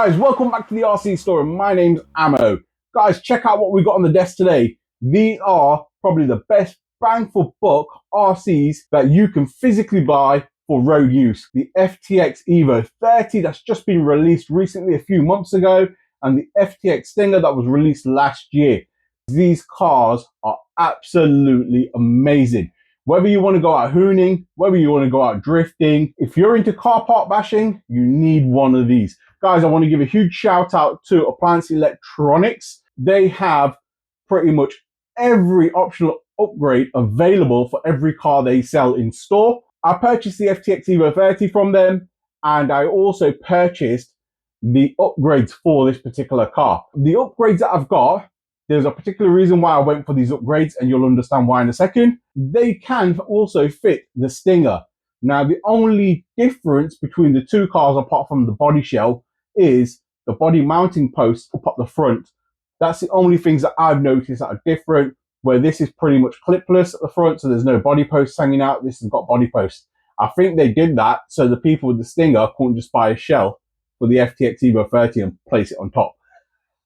Guys, welcome back to the RC store. My name's Ammo. Guys, check out what we got on the desk today. These are probably the best bang for buck RCs that you can physically buy for road use. The FTX EVO30 that's just been released recently a few months ago, and the FTX Stinger that was released last year. These cars are absolutely amazing. Whether you want to go out hooning, whether you want to go out drifting, if you're into car park bashing, you need one of these. Guys, I want to give a huge shout out to Appliance Etronix. They have pretty much every optional upgrade available for every car they sell in store. I purchased the FTX EVO30 from them, and I also purchased the upgrades for this particular car. The upgrades that I've got, there's a particular reason why I went for these upgrades, and you'll understand why in a second. They can also fit the Stinger. Now, the only difference between the two cars, apart from the body shell, is the body mounting post up at the front. That's the only things that I've noticed that are different, where this is pretty much clipless at the front, so there's no body posts hanging out. This has got body posts. I think they did that so the people with the Stinger couldn't just buy a shell for the FTX EVO30 and place it on top.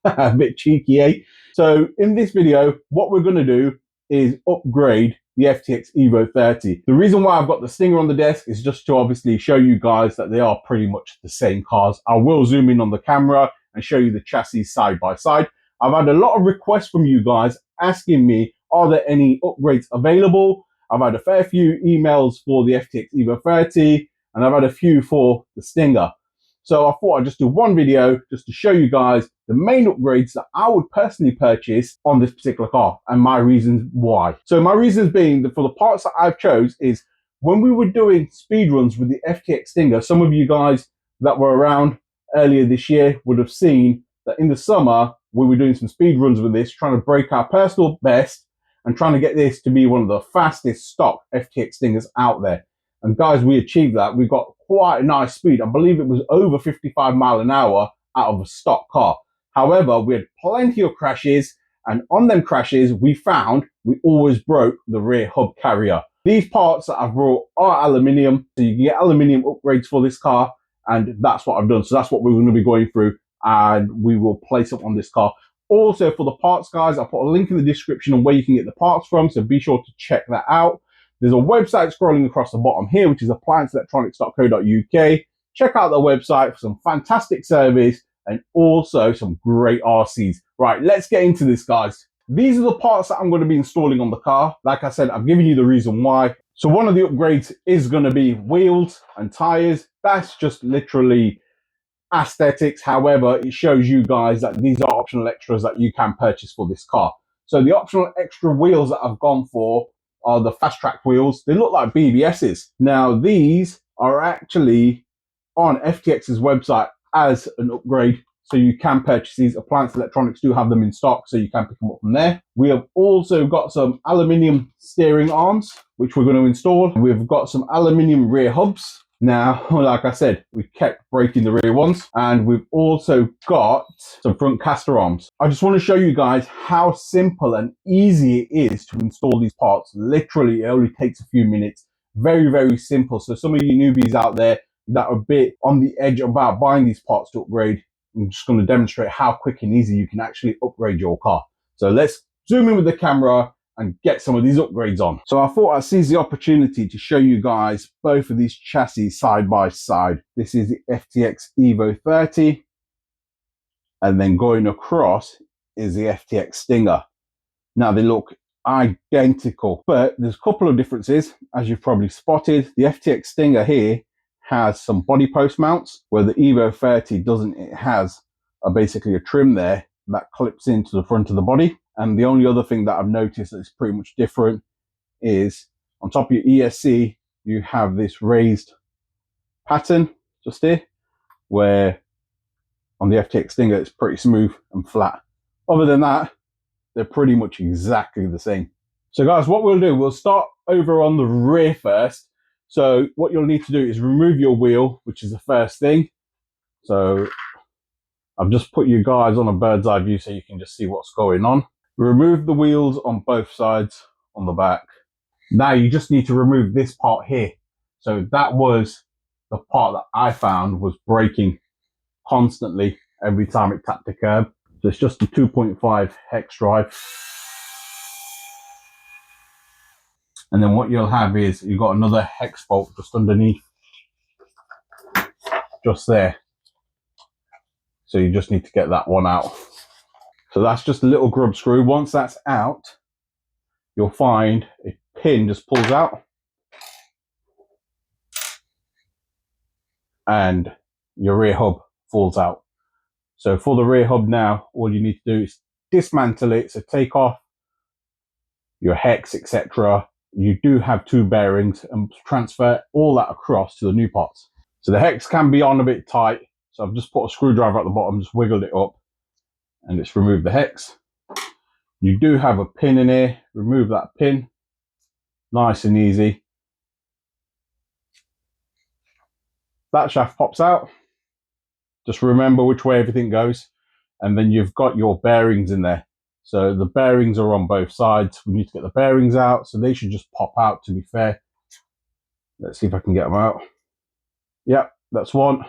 A bit cheeky, eh? So in this video, what we're going to do is upgrade the FTX EVO30. The reason why I've got the Stinger on the desk is just to obviously show you guys that they are pretty much the same cars. I will zoom in on the camera and show you the chassis side by side. I've had a lot of requests from you guys asking me, are there any upgrades available? I've had a fair few emails for the FTX EVO30, and I've had a few for the Stinger. So I thought I'd just do one video just to show you guys the main upgrades that I would personally purchase on this particular car and my reasons why. So my reasons being that for the parts that I've chose is when we were doing speed runs with the FTX Stinger, some of you guys that were around earlier this year would have seen that in the summer we were doing some speed runs with this, trying to break our personal best and trying to get this to be one of the fastest stock FTX Stingers out there. And guys, we achieved that. We got quite a nice speed. I believe it was over 55 miles an hour out of a stock car. However, we had plenty of crashes, and on them crashes, we found we always broke the rear hub carrier. These parts that I've brought are aluminium, so you can get aluminium upgrades for this car, and that's what I've done. So that's what we're going to be going through, and we will place it on this car. Also, for the parts, guys, I'll put a link in the description on where you can get the parts from, so be sure to check that out. There's a website scrolling across the bottom here, which is applianceelectronics.co.uk. Check out the website for some fantastic service and also some great RCs. Right, let's get into this, guys. These are the parts that I'm going to be installing on the car. Like I said, I've given you the reason why. So one of the upgrades is going to be wheels and tires. That's just literally aesthetics. However, it shows you guys that these are optional extras that you can purchase for this car. So the optional extra wheels that I've gone for are the fast track wheels. They look like BBSs. Now, these are actually on FTX's website as an upgrade, so you can purchase these. Appliance Electronics do have them in stock, so you can pick them up from there. We have also got some aluminium steering arms, which we're going to install. We've got some aluminium rear hubs. Now, like I said, we kept breaking the rear ones, and we've also got some front caster arms. I just want to show you guys how simple and easy it is to install these parts. Literally, it only takes a few minutes. Very, very simple. So some of you newbies out there that are a bit on the edge about buying these parts to upgrade, I'm just going to demonstrate how quick and easy you can actually upgrade your car. So let's zoom in with the camera and get some of these upgrades on. So I thought I'd seize the opportunity to show you guys both of these chassis side by side. This is the FTX EVO30, and then going across is the FTX Stinger. Now they look identical, but there's a couple of differences, as you've probably spotted. The FTX Stinger here has some body post mounts, where the EVO30 doesn't. It has basically a trim there that clips into the front of the body. And the only other thing that I've noticed that's pretty much different is on top of your ESC, you have this raised pattern just here, where on the FTX Stinger, it's pretty smooth and flat. Other than that, they're pretty much exactly the same. So guys, what we'll do, we'll start over on the rear first. So what you'll need to do is remove your wheel, which is the first thing. So I've just put you guys on a bird's eye view so you can just see what's going on. Remove the wheels on both sides on the back. Now you just need to remove this part here. So that was the part that I found was breaking constantly. every time it tapped the curb. So it's just a 2.5 hex drive. And then what you'll have is you've got another hex bolt just underneath, just there. So you just need to get that one out. So that's just a little grub screw. Once that's out, you'll find a pin just pulls out and your rear hub falls out. So for the rear hub now, all you need to do is dismantle it. So take off your hex, etc. You do have 2 bearings and transfer all that across to the new parts. So the hex can be on a bit tight. So I've just put a screwdriver at the bottom, just wiggled it up and it's removed the hex. You do have a pin in here. Remove that pin. Nice and easy. That shaft pops out. Just remember which way everything goes. And then you've got your bearings in there. So the bearings are on both sides. We need to get the bearings out. So they should just pop out, to be fair. Let's see if I can get them out. Yep, that's 1.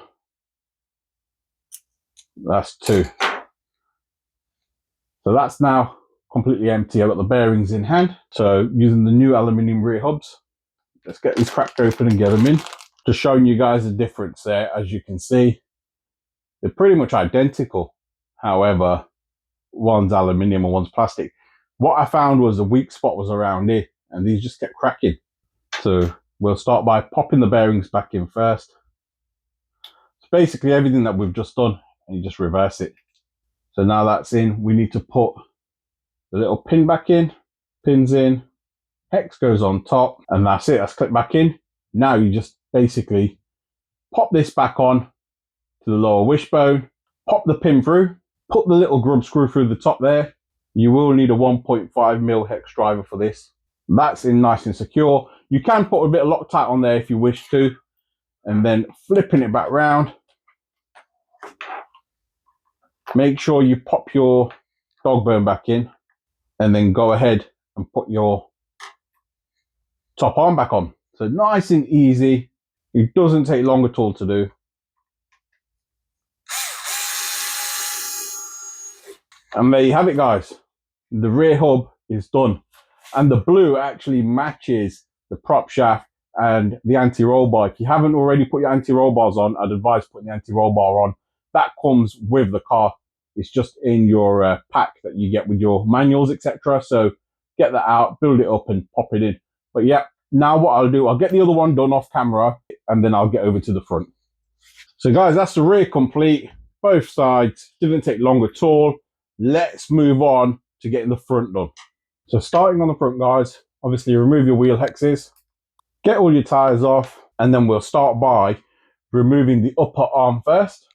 That's 2. So that's now completely empty. I've got the bearings in hand. So using the new aluminium rear hubs, let's get these cracked open and get them in. Just showing you guys the difference there. As you can see, they're pretty much identical. However, one's aluminium and one's plastic. What I found was the weak spot was around here and these just kept cracking. So we'll start by popping the bearings back in first. It's basically everything that we've just done and you just reverse it. So now that's in, we need to put the little pin back in, pins in, hex goes on top, and that's it, that's clipped back in. Now you just basically pop this back on to the lower wishbone, pop the pin through, put the little grub screw through the top there. You will need a 1.5mm hex driver for this. That's in nice and secure. You can put a bit of Loctite on there if you wish to, and then flipping it back round. Make sure you pop your dog bone back in and then go ahead and put your top arm back on. So nice and easy. It doesn't take long at all to do. And there you have it, guys. The rear hub is done. And the blue actually matches the prop shaft and the anti-roll bar. If you haven't already put your anti-roll bars on, I'd advise putting the anti-roll bar on. That comes with the car. It's just in your pack that you get with your manuals, etc. So get that out, build it up and pop it in. But yeah, now what I'll do, I'll get the other one done off camera and then I'll get over to the front. So guys, that's the rear complete. Both sides, didn't take long at all. Let's move on to getting the front done. So starting on the front, guys, obviously remove your wheel hexes, get all your tyres off, and then we'll start by removing the upper arm first.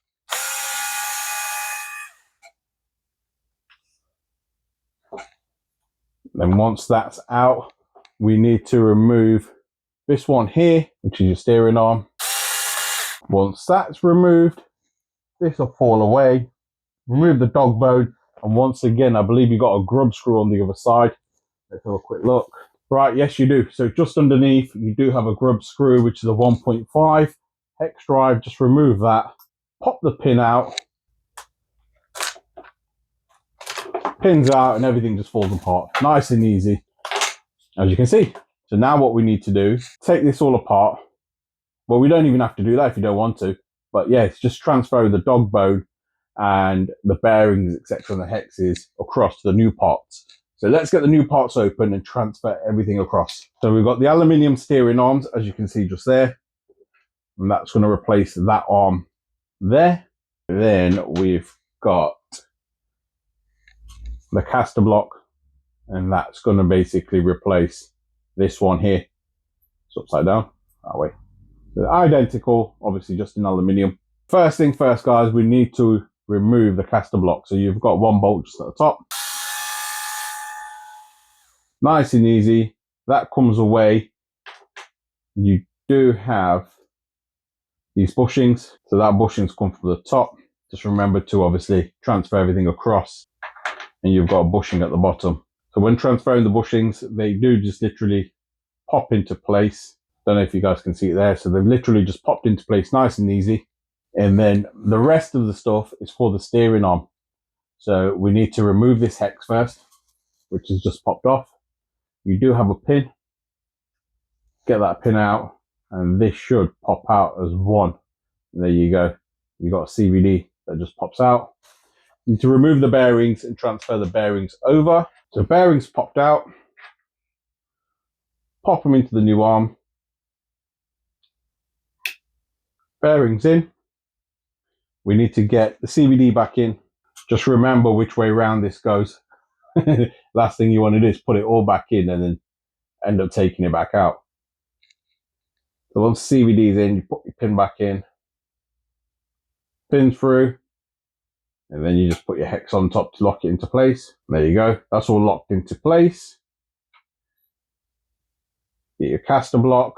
Then once that's out, we need to remove this one here, which is your steering arm. Once that's removed, this will fall away. Remove the dog bone, and once again, I believe you got a grub screw on the other side. Let's have a quick look. Right, yes you do. So just underneath, you do have a grub screw, which is a 1.5 hex drive. Just remove that, pop the pin out, pins out, and everything just falls apart. Nice and easy, as you can see. So now what we need to do, take this all apart. Well, we don't even have to do that if you don't want to. But yeah, it's just transfer the dog bone and the bearings, etc., and the hexes across to the new parts. So let's get the new parts open and transfer everything across. So we've got the aluminium steering arms, as you can see just there. And that's going to replace that arm there. Then we've got the caster block, and that's going to basically replace this one here. It's upside down, that way. They're identical, obviously just in aluminium. First thing first, guys, we need to remove the caster block. So you've got one bolt just at the top. Nice and easy. That comes away. You do have these bushings. So that bushings come from the top. Just remember to obviously transfer everything across. And you've got a bushing at the bottom. So when transferring the bushings, they do just literally pop into place. Don't know if you guys can see it there. So they've literally just popped into place nice and easy. And then the rest of the stuff is for the steering arm. So we need to remove this hex first, which has just popped off. You do have a pin. Get that pin out, and this should pop out as one. And there you go. You got a CVD that just pops out. You need to remove the bearings and transfer the bearings over. So bearings popped out. Pop them into the new arm. Bearings in. We need to get the CVD back in. Just remember which way around this goes. Last thing you want to do is put it all back in and then end up taking it back out. So once CVD is in, you put your pin back in, pin through, and then you just put your hex on top to lock it into place. There you go. That's all locked into place. Get your caster block,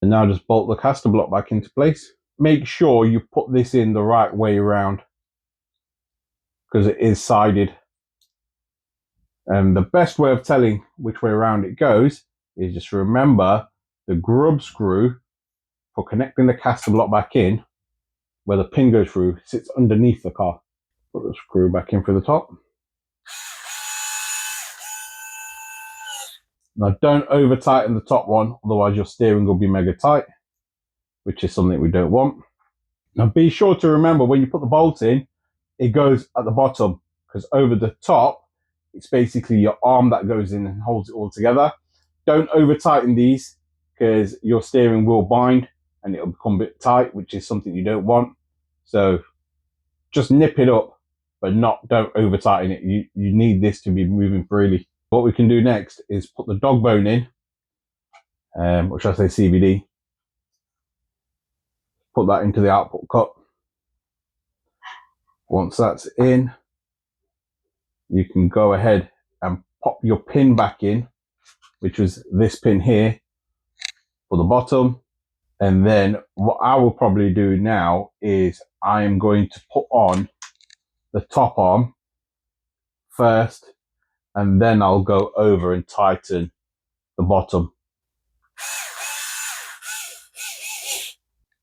and now just bolt the caster block back into place. Make sure you put this in the right way around because it is sided. And the best way of telling which way around it goes is just remember the grub screw for connecting the caster block back in, where the pin goes through, sits underneath the car. Put the screw back in through the top. Now don't over tighten the top one, otherwise your steering will be mega tight, which is something we don't want. Now be sure to remember when you put the bolt in, it goes at the bottom, because over the top, it's basically your arm that goes in and holds it all together. Don't over tighten these, because your steering will bind and it'll become a bit tight, which is something you don't want. So just nip it up, but don't over tighten it. You need this to be moving freely. What we can do next is put the dog bone in, or should I say CVD. Put that into the output cut. Once that's in, you can go ahead and pop your pin back in, which was this pin here for the bottom. And then what I will probably do now is I am going to put on the top arm first, and then I'll go over and tighten the bottom.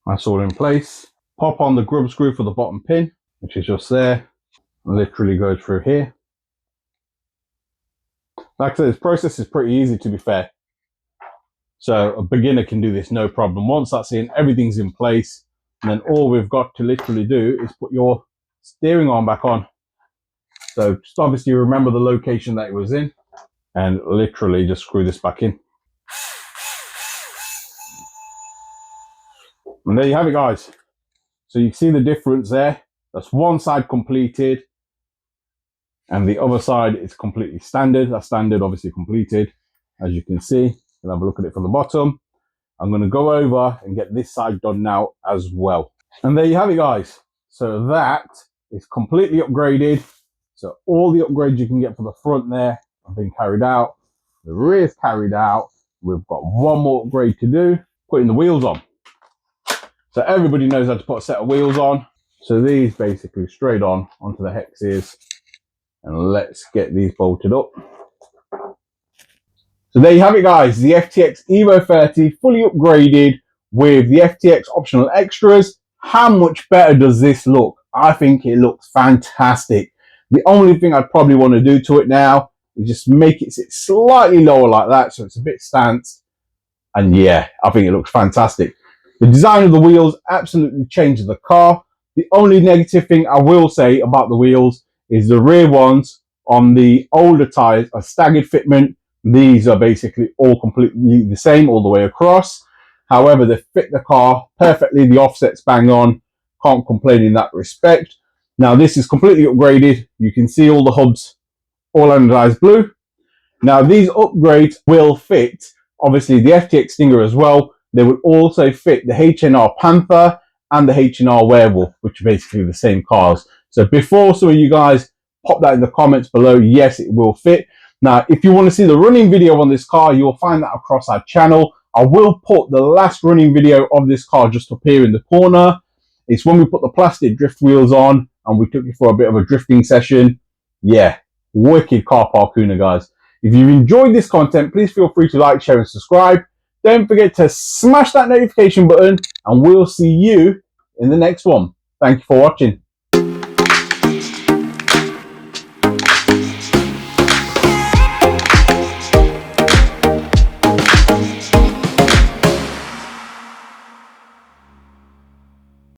That's all in place. Pop on the grub screw for the bottom pin, which is just there. Literally goes through here. Like I said, this process is pretty easy, to be fair. So a beginner can do this no problem. Once that's in, everything's in place. And then all we've got to literally do is put your steering arm back on. So just obviously remember the location that it was in, and literally just screw this back in. And there you have it, guys. So you see the difference there. That's one side completed, and the other side is completely standard. That's standard, obviously completed, as you can see. You'll have a look at it from the bottom. I'm going to go over and get this side done now as well. And there you have it, guys. So that is completely upgraded. So all the upgrades you can get for the front there have been carried out. The rear is carried out. We've got one more upgrade to do, putting the wheels on. So everybody knows how to put a set of wheels on. So these basically straight on onto the hexes. And let's get these bolted up. So there you have it, guys. The FTX EVO30 fully upgraded with the FTX optional extras. How much better does this look? I think it looks fantastic. The only thing I'd probably want to do to it now is just make it sit slightly lower like that, so it's a bit stanced. And yeah, I think it looks fantastic. The design of the wheels absolutely changes the car. The only negative thing I will say about the wheels is the rear ones on the older tyres are staggered fitment. These are basically all completely the same all the way across. However, they fit the car perfectly. The offset's bang on. Can't complain in that respect. Now, this is completely upgraded. You can see all the hubs all anodized blue. Now, these upgrades will fit, obviously, the FTX Stinger as well. They will also fit the HNR Panther and the HNR Werewolf, which are basically the same cars. So before some of you guys pop that in the comments below, yes, it will fit. Now, if you want to see the running video on this car, you will find that across our channel. I will put the last running video of this car just up here in the corner. It's when we put the plastic drift wheels on and we took it for a bit of a drifting session. Yeah, wicked car parkooner, guys. If you've enjoyed this content, please feel free to like, share and subscribe. Don't forget to smash that notification button and we'll see you in the next one. Thank you for watching.